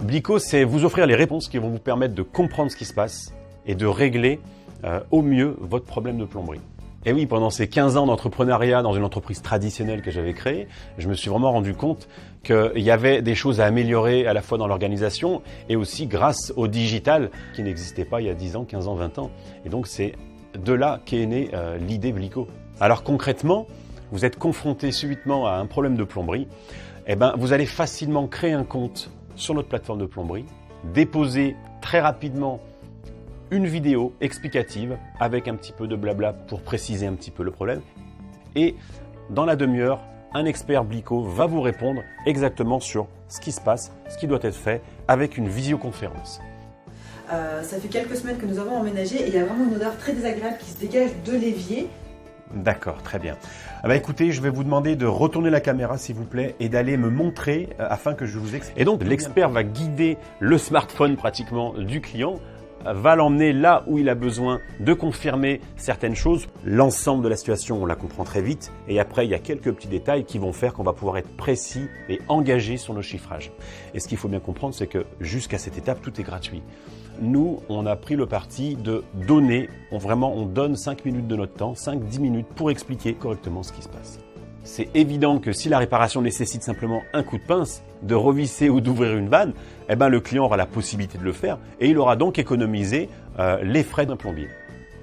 Blico, c'est vous offrir les réponses qui vont vous permettre de comprendre ce qui se passe et de régler au mieux votre problème de plomberie. Et oui, pendant ces 15 ans d'entrepreneuriat dans une entreprise traditionnelle que j'avais créée, je me suis vraiment rendu compte qu'il y avait des choses à améliorer à la fois dans l'organisation et aussi grâce au digital qui n'existait pas il y a 10 ans, 15 ans, 20 ans. Et donc c'est de là qu'est née l'idée Blico. Alors concrètement, vous êtes confronté subitement à un problème de plomberie, eh ben, vous allez facilement créer un compte sur notre plateforme de plomberie, déposer très rapidement une vidéo explicative avec un petit peu de blabla pour préciser un petit peu le problème. Et dans la demi-heure, un expert Blico va vous répondre exactement sur ce qui se passe, ce qui doit être fait avec une visioconférence. Ça fait quelques semaines que nous avons emménagé et il y a vraiment une odeur très désagréable qui se dégage de l'évier. D'accord, très bien. Ah bah écoutez, je vais vous demander de retourner la caméra s'il vous plaît et d'aller me montrer afin que je vous explique. Et donc l'expert va guider le smartphone pratiquement du client, va l'emmener là où il a besoin de confirmer certaines choses. L'ensemble de la situation, on la comprend très vite. Et après, il y a quelques petits détails qui vont faire qu'on va pouvoir être précis et engagé sur nos chiffrages. Et ce qu'il faut bien comprendre, c'est que jusqu'à cette étape, tout est gratuit. Nous, on a pris le parti de donner, on donne 5 minutes de notre temps, 5-10 minutes pour expliquer correctement ce qui se passe. C'est évident que si la réparation nécessite simplement un coup de pince, de revisser ou d'ouvrir une vanne, eh ben le client aura la possibilité de le faire et il aura donc économisé les frais d'un plombier.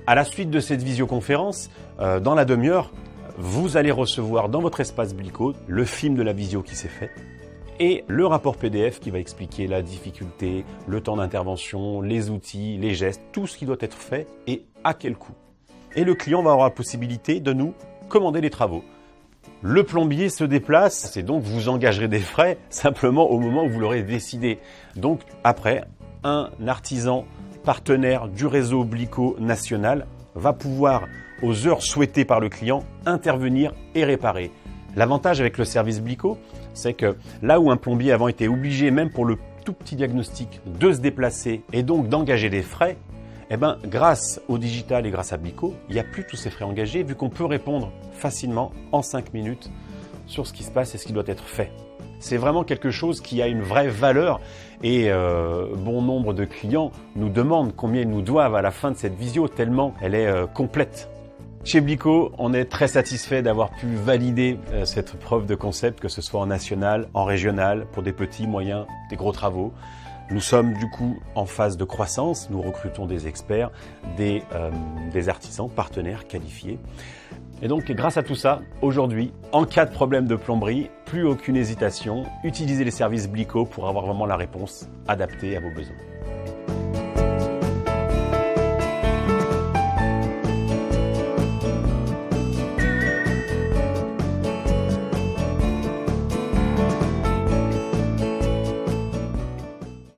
À la suite de cette visioconférence, dans la demi-heure, vous allez recevoir dans votre espace Blico le film de la visio qui s'est fait et le rapport PDF qui va expliquer la difficulté, le temps d'intervention, les outils, les gestes, tout ce qui doit être fait et à quel coût. Et le client va avoir la possibilité de nous commander les travaux. Le plombier se déplace et donc vous engagerez des frais simplement au moment où vous l'aurez décidé. Donc après, un artisan partenaire du réseau Blico national va pouvoir, aux heures souhaitées par le client, intervenir et réparer. L'avantage avec le service Blico, c'est que là où un plombier avant était obligé, même pour le tout petit diagnostic, de se déplacer et donc d'engager des frais, eh ben, grâce au digital et grâce à Blico, il n'y a plus tous ces frais engagés vu qu'on peut répondre facilement en 5 minutes sur ce qui se passe et ce qui doit être fait. C'est vraiment quelque chose qui a une vraie valeur et bon nombre de clients nous demandent combien ils nous doivent à la fin de cette visio tellement elle est complète. Chez Blico, on est très satisfait d'avoir pu valider cette preuve de concept, que ce soit en national, en régional, pour des petits, moyens, des gros travaux. Nous sommes du coup en phase de croissance, nous recrutons des experts, des artisans, partenaires qualifiés. Et donc grâce à tout ça, aujourd'hui, en cas de problème de plomberie, plus aucune hésitation, utilisez les services Blico pour avoir vraiment la réponse adaptée à vos besoins.